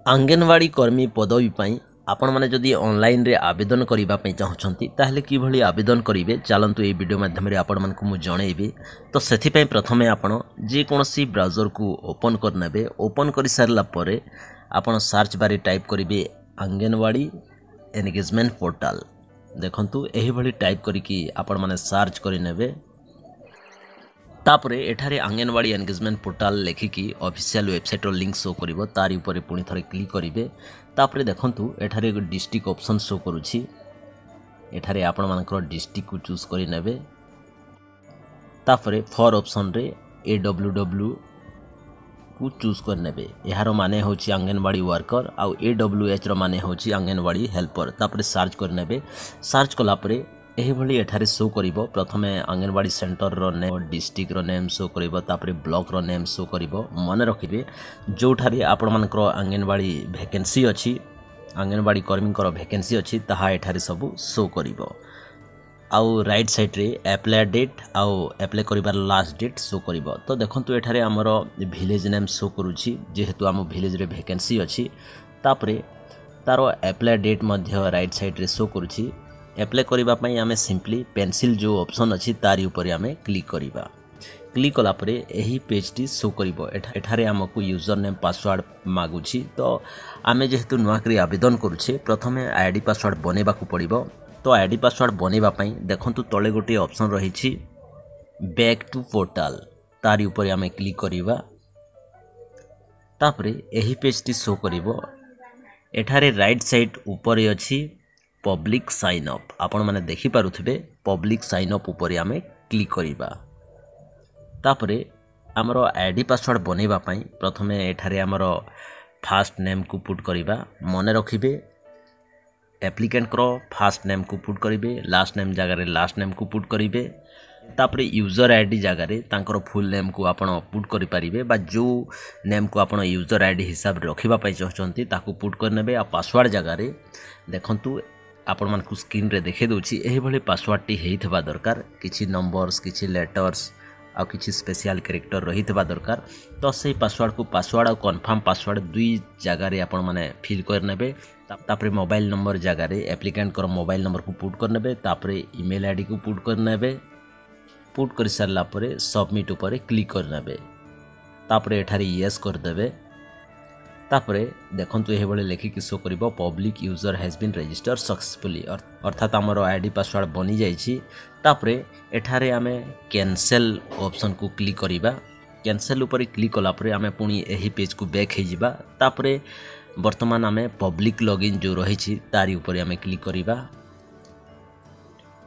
आंगनवाड़ी कर्मी पदवी पाई आपण माने जदि ऑनलाइन रे आवेदन करिबा पई चाहुछंती ताहले किभली आवेदन करिवे चलंतु ए वीडियो माध्यम रे आपण मानकु मु जणेबी। तो सेथि पई प्रथमे आपण जे कोनोसी ब्राउजर को ओपन करनेबे। ओपन करि सारला परे आपण सर्च बारे टाइप करिवे आंगनवाड़ी एंगेजमेंट पोर्टल। देखंतु एही भली टाइप करिकि आपण माने सर्च करिनेबे। तापरे एठारे आंगनवाड़ी एंगेजमेंट पोर्टल लेखिकी ऑफिशियल वेबसाइट लिंक शो करिवो। तारि ऊपर पुणी थरे क्लिक करिवे। तापरे देखंतु एठारे एक डिस्ट्रिक्ट ऑप्शन शो करूछि। एठारे आपण मानकर डिस्ट्रिक्ट को चूज करि नेबे। तापरे फॉर ऑप्शन रे AWW को चूज कर नेबे। यार माने होछि आंगनवाड़ी वर्कर आउ AWH रो माने होछि आंगनवाड़ी हेल्पर। तापरे सर्च कर नेबे। सर्च कला परे एही भली एठारे शो करिवो। प्रथमे आंगनवाड़ी सेंटर रो नेम, डिस्ट्रिक्ट रो नेम शो करिवो। तापरे ब्लॉक रो नेम शो करिवो। मने रखिबे जोठारे आपण मानकर आंगनवाड़ी वैकेंसी अछि, आंगनवाड़ी कर्मी कर वैकेंसी अछि, ताहा एठारे सब शो करिवो। आउ राइट साइड रे अप्लाई डेट आउ अप्लाई करिबार लास्ट डेट शो करिवो। तो देखंतु एठारे हमर विलेज नेम शो करूछि जेहेतु हम विलेज रे वैकेंसी अछि। तापरे तारो अप्लाई डेट मध्य राइट साइड रे शो करूछि। अप्लाई करिबा पई आमे सिंपली पेंसिल जो ऑप्शन अछि तारि ऊपर आमे क्लिक करिबा। क्लिक कला परे एही पेज टी शो करिवो। एठारे हमकु यूजर नेम पासवर्ड मागुछि। तो आमे जेहेतु नुआकरी आवेदन करूछे प्रथमे आईडी पासवर्ड बनेबा को पड़िबो। तो आईडी पासवर्ड बनेबा पई देखंतु तळे गोटे ऑप्शन रहिछि बैक टू पोर्टल। तारि ऊपर आमे क्लिक करिबा। तापरे एही पेज टी शो करिवो। एठारे राइट साइड ऊपर अछि पब्लिक साइन अप। आपण माने देखि पारुथिबे पब्लिक साइन अप ऊपर आमे क्लिक करिबा। तापरे हमरो आईडी पासवर्ड बनेबा पई प्रथमे एठारे हमरो फर्स्ट नेम को पुट करिबा। मने रखिबे एप्लिकेंट करो फर्स्ट नेम को पुट करिबे, लास्ट नेम जगह रे लास्ट नेम को पुट करिबे। तापरे यूजर आईडी जगह रे तांकर फुल नेम को आपण पुट करि परिबे बा जो नेम को आपण यूजर आईडी हिसाब रे रखिबा पई चाहचंती ताकू पुट करनेबे। आ पासवर्ड जगह रे देखंतु आपण मानकु स्क्रीन रे देखे दोछि एही भली पासवर्ड टी हेइथबा दरकार। किछि नंबर्स, किछि लेटर्स आ किछि स्पेशल कैरेक्टर रहिथबा दरकार। तो सेही पासवर्ड को पासवर्ड आ कंफर्म पासवर्ड दुई जगह रे आपण माने फिल करनेबे। तापरे मोबाइल नंबर जगह रे एप्लिकेंट कर मोबाइल नंबर को पुट करनेबे। तापरे ईमेल आईडी को पुट करनेबे। पुट कर सारला परे सबमिट ऊपर क्लिक करनेबे। तापरे एठारे यस कर देबे। तापरे देखंतु एही भली लेखि कि शो करिवो public user has been registered successfully. अर्थात हमर आईडी पासवर्ड बनि जाइछि। तापरे एठारे आमे कैंसिल ऑप्शन को क्लिक करिबा। कैंसिल ऊपर क्लिक कला परे आमे पुनी एही पेज को बैक हे जिबा। तापरे वर्तमान आमे पब्लिक लॉगिन जो रहिछि तारि ऊपर आमे क्लिक करिबा।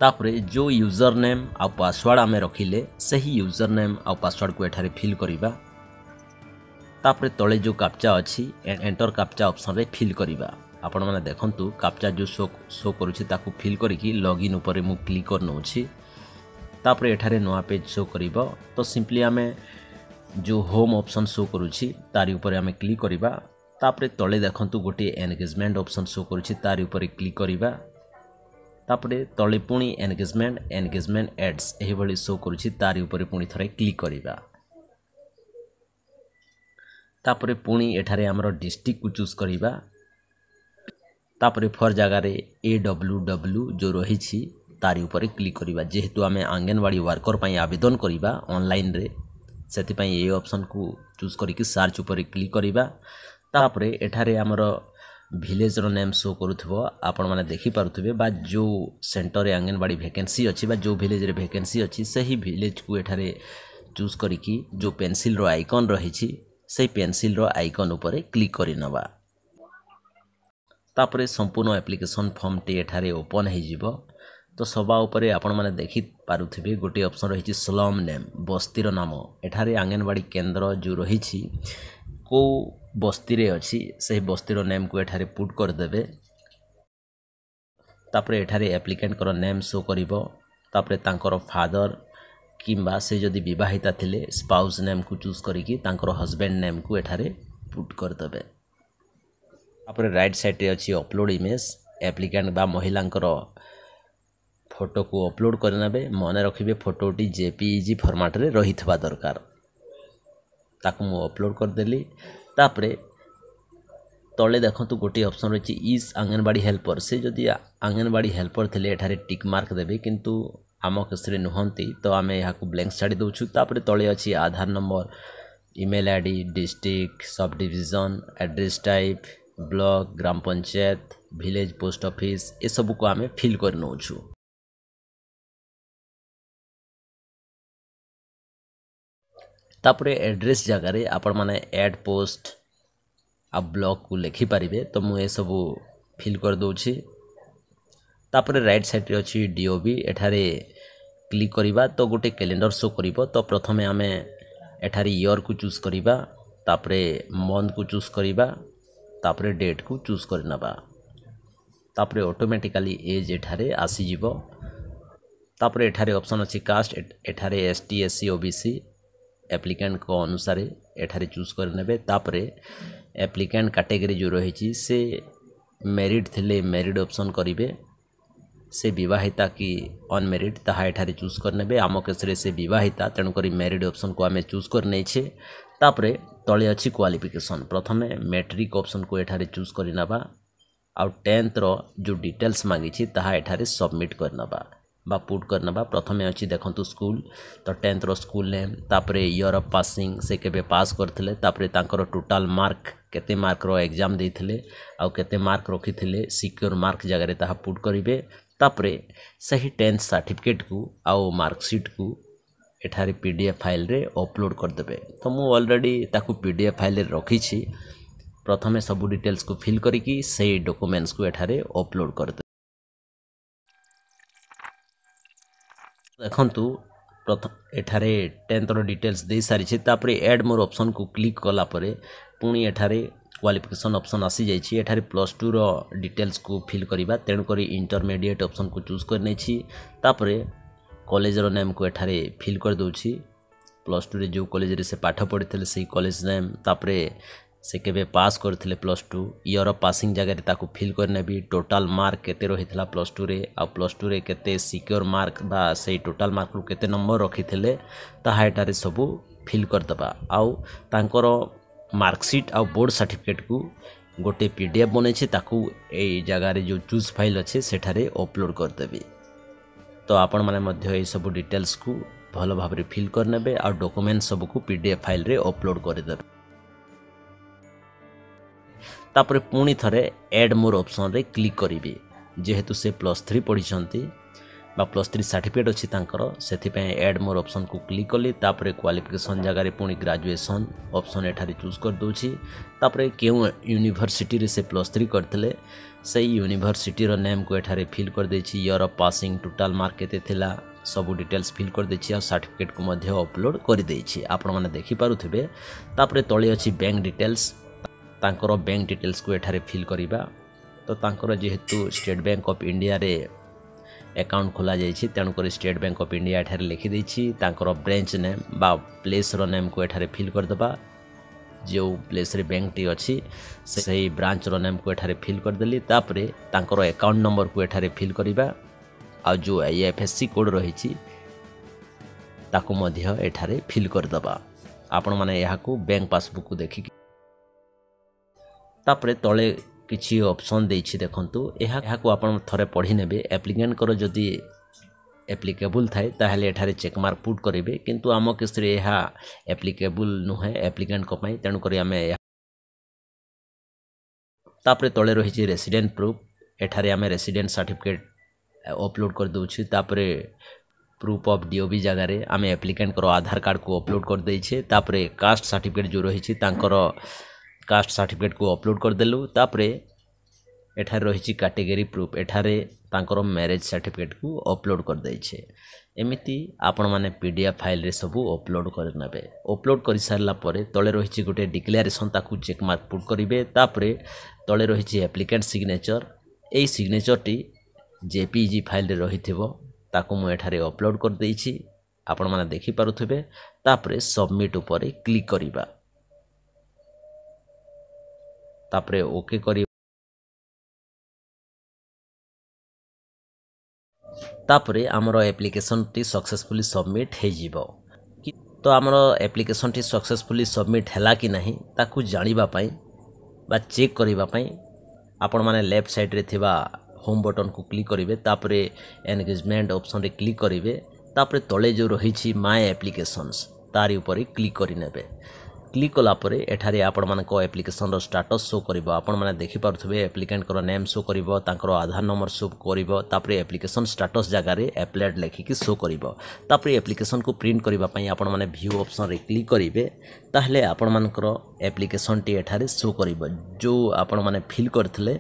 तापरे जो यूजर नेम आ पासवर्ड आमे रखिले सही यूजर नेम आ पासवर्ड को एठारे फिल करिबा। तापरे तळे जो कैप्चा अछि एंटर कैप्चा ऑप्शन रे फिल करिबा। आपण माने देखंतु कैप्चा जो शो करूछि ताकू फिल करिकि लॉगिन ऊपर मु क्लिक करनोछि। तापरे एठारे नवा पेज शो करिवो। तो सिंपली आमे जो होम ऑप्शन शो करूछि तारि ऊपर आमे क्लिक करिबा। तापरे तळे देखंतु गोटे एंगेजमेंट ऑप्शन शो करूछि तारि ऊपर क्लिक करिबा। तापरे तळे पुणी एंगेजमेंट एड्स एही भली शो करूछि तारि ऊपर पुणी थरे क्लिक करिबा। तापरे पुणी एठारे हमरो डिस्ट्रिक्ट को चूज करिबा। तापरे फॉर जगह रे AWW जो रहिछि तारि ऊपर क्लिक करिबा। जेहेतु आमे आंगनवाड़ी वर्कर पई आवेदन करिबा ऑनलाइन रे सेति पई ए ऑप्शन को चूज करिकि सर्च ऊपर क्लिक करिबा। तापरे एठारे हमरो विलेज रो नेम शो करूथबो। आपण माने देखि पारुथबे बा जो सेंटर रे आंगनवाड़ी वैकेंसी अछि बा जो विलेज रे वैकेंसी अछि सही विलेज को एठारे चूज करिकि जो पेंसिल रो आइकन रहिछि से पेंसिल रो आइकन ऊपर क्लिक करि नबा। तापरे संपूर्ण एप्लिकेशन फॉर्म टी एठारे ओपन हे जिवो। तो सभा ऊपर आपण माने देखि पारुथिबे गोटे ऑप्शन रहिछि स्लम नेम बस्तीर नाम। एठारे आंगनवाड़ी केंद्र जो रहिछि को बस्ती रे अछि से बस्तीर नेम को एठारे पुट कर देबे। तापरे एठारे एप्लिकेंट कर नेम शो करिवो। तापरे तांकर फादर किंबा से जदि विवाहिता थिले स्पाउस नेम को चूज करिकि तांकर हस्बैंड नेम को एठारे पुट कर देबे। तापरे राइट साइड रे अछि अपलोड इमेज। एप्लिकेंट बा महिलांकर फोटो को अपलोड करनेबे। मने रखिबे फोटोटी JPEG फॉर्मेट रे रहिथबा दरकार। ताकू मु अपलोड कर देली। तापरे तले देखो गोटे ऑप्शन रही इज आंगनवाड़ी हेल्पर से जदि आंगनवाड़ी हेल्पर थे एठारे टिक मार्क देवे किंतु आम केस नुहति तो आम यहाँ ब्लैंक छाड़ी दौचु। तापर तले अच्छी Aadhaar number email ID district sub division address type block ग्राम पंचायत विलेज पोस्ट ऑफिस ये सब को आम फिल कर नौचु। तापर एड्रेस जगार आपण मैंने एड पोस्ट आ ब्लॉक को लिखिपारे तो मुझे सब फिल कर दूची। तापर राइट साइड रे अच्छी डीओबी एठारे क्लिक करिबा तो गोटे कैलेंडर शो करिबो। तो प्रथमे आम एठारे ईयर को चूज करिबा तापरे मंथ को चूज करिबा तापरे डेट को चूज करनबा तापरे ऑटोमेटिकली एज एठारे आसी जीवो। तापरे एठारे ऑप्शन अच्छी कास्ट एठारे एसटी एससी ओबीसी एप्लिकेंट को अनुसार एठारे चूज करने। तापरे एप्लिकेंट कैटेगरी जो रही से मेरिट थिले मेरिट ऑप्शन करिवे से विवाहिता कि अनमेरिड ताहा एठारे चूज करने। आम केस से विवाहिता तेणुक मेरिड ऑप्शन को आम चूज करने। तापरे तले अच्छी क्वालिफिकेशन प्रथमे मैट्रिक ऑप्शन को एठारे चूज करनबा आउ 10th रो जो डिटेल्स मांगी ताहा एठारे सबमिट करनबा बा पुट करनबा। प्रथमे अच्छी देखंतु स्कूल तो 10th रो स्कूल नेम तापरे ईयर ऑफ पासिंग से केबे पास करथिले तापरे तांकर टोटल मार्क केते मार्क रो एग्जाम देथिले आउ केते मार्क रखिथिले सिक्योर मार्क जगह ताहा पुट करिवे। तापरे सही 10th सर्टिफिकेट को आउ मार्कशीट को एठारे पीडीएफ फाइल रे अपलोड कर देबे। तो मु ऑलरेडी ताकू पीडीएफ फाइल रे रखी छी। प्रथमे सब डिटेल्स को फिल करिकी सही डॉक्यूमेंट्स को एठारे अपलोड कर दे। देखंतु प्रथम एठारे 10th रो डिटेल्स दे सारी छी। तापरे ऐड मोर ऑप्शन को क्लिक कला परे पुणी एठारे क्वालिफिकेशन ऑप्शन आसी जाइए। एठारे +2 रो डिटेल्स को फिल करिबा तेणुक इंटरमीडिएट ऑप्शन को चूज करने छी। तापरे कॉलेज रो नेम को एठारे फिल कर दूची +2 रे जो कॉलेज रे से पाठ पढ़िथिले से कॉलेज नेम तापरे से केबे पास करथिले +2 ईयर ऑफ पासिंग जगह ताकू फिल करने भी टोटल मार्क केते रहितला +2 रे आ +2 रे केते सिक्योर मार्क बा से टोटल मार्क रो केते नंबर रखिथिले ताहा एठारे सब फिल कर दबा। आउ तांकर मार्कशीट आ बोर्ड सर्टिफिकेट को गोटे पीडीएफ बने ताकू ए जगह रे जो चूज फाइल अच्छे सेठारे अपलोड कर देबी। तो आपण माने मध्य ए सब डिटेल्स को भल भाव रे फिल करनेबे आ डॉक्यूमेंट सब को पीडीएफ फाइल रे अपलोड कर देबे। तापरे पुणी थरे ऐड मोर ऑप्शन रे क्लिक करिवे जेहेतु से +3 पढ़ी बा +3 सर्टिफिकेट अच्छी तांकर से ऐड मोर ऑप्शन को क्लिक कली। तापरे क्वालिफिकेशन जगह पुणी ग्रेजुएशन ऑप्शन एठारे चूज कर दूची। तापरे केउ यूनिवर्सिटी रे से +3 करथिले से यूनिवर्सिटी रो नेम को एठारे फिल कर देछि। Year of passing total mark केते थिला सब डिटेल्स फिल कर देछि आ सर्टिफिकेट को मध्य अपलोड कर देछि आपण माने देखि पारुथिबे। तापरे तळे अछि बैंक डिटेल्स तांकर बैंक डिटेल्स को एठारे फिल करिबा। तो तांकर जेहेतु स्टेट बैंक ऑफ इंडिया रे अकाउंट खोला जाइए तेणुक स्टेट बैंक ऑफ इंडिया एठारे लिखि देछि। तांकर ब्रांच नेम बा प्लेस रो नेम को एठारे फिल कर दबा जो प्लेस रे बैंक टी अछि सही ब्रांच रो नेम को एठारे फिल कर देली। तापरे तांकर अकाउंट नंबर को एठारे फिल करिबा आ जो आईएफएससी कोड रहिछि ताकू मध्य एठारे फिल कर दबा। आपण माने यहा को बैंक पासबुक को देखि तापरे तळे किछि ऑप्शन देछि देखंतु यहा को आपण थरे पढ़ी नेबे। एप्लिकेंट कर जदि एप्लिकेबल थाए ताहले एठारे चेक मार्क पुट करिवे किंतु आम केस रे यहा एप्लिकेबल नुहे एप्लिकेंट को पई तेणु करी आमे। तापरे तळे रहिछि रेसिडेंट प्रूफ एठारे आमे रेसिडेंट सर्टिफिकेट अपलोड कर दउछि। तापरे प्रूफ ऑफ डीओबी जगह रे आमे एप्लिकेंट कर आधार कार्ड को अपलोड कर दैछे। तापरे कास्ट सर्टिफिकेट जो रहिछि तांकर कास्ट सर्टिफिकेट को अपलोड कर देलु। तापरे एठारे रहिछि कैटेगरी प्रूफ एठारे तांकर मैरिज सर्टिफिकेट को अपलोड कर दैछे। एमिति आपण माने पीडीएफ फाइल रे सब अपलोड कर नेबे। अपलोड कर सारला परे तळे रहिछि गोटे डिक्लेरेशन ताकू चेक मार्क पुट करिवे। तापरे तळे रहिछि एप्लिकेंट सिग्नेचर एई सिग्नेचर टी जेपीजी फाइल रे रहिथिबो ताकू मु एठारे अपलोड कर दैछि आपण माने देखि पारुथिबे। तापरे सबमिट ऊपर क्लिक करिबा तापरे ओके करी तापरे आमर एप्लिकेशन टी सक्सेसफुली सबमिट हे जिवो। तो आमर एप्लिकेशन टी सक्सेसफुली सबमिट हैला कि नहीं ताकू जानिबा पई बा चेक करने आपण मैंने लेफ्ट साइड रे थिबा होम बटन को क्लिक करेंगे तापरे एंगेजमेंट ऑप्शन रे क्लिक करेंगे तापरे तले जो रही माय एप्लिकेशंस तारी ऊपर क्लिक करेंगे क्लिक कलापर एठारे आपण मानक एप्लिकेशन रो स्टेटस शो करिवो आपण माने देखि पारुथबे एप्लिकेंट को नेम शो करिवो तांकर आधार नंबर शो करिवो तापरे एप्लिकेशन स्टेटस जगह रे एप्लाइड लेखिकी शो करिवो तापरे एप्लिकेशन को प्रिंट करबा पई आपण माने व्यू ऑप्शन रे क्लिक करिवे ताहले आपण मानकर एप्लिकेशन टी एठारे शो करिवो जो आपण माने फिल करथिले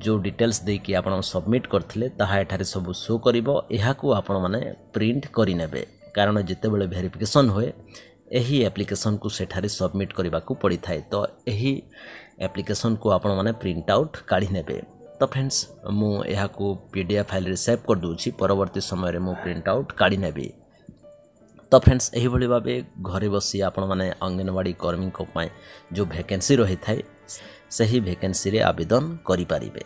जो डिटेल्स देकी आपण सबमिट करथिले ताहा एठारे सब शो करिवो एहाकू आपण माने प्रिंट करि नेबे कारण जेते बेले वेरिफिकेशन होए यही एप्लिकेशन को सेठारे सबमिट करने को पड़ी थाए तो यही एप्लिकेशन को आपण माने प्रिंट आउट काढ़ी नेबे। तो फ्रेंड्स मु यहा को पीडीएफ फाइल रे सेव कर दूची परवर्ती समय रे मु प्रिंट आउट काढ़ी नेबी। तो फ्रेंड्स यही भली भाबे घरे बसी आपण माने अंगनवाड़ी कर्मी को पाए जो वैकेंसी रही थाए सही वैकेंसी रे आवेदन करि पारिबे।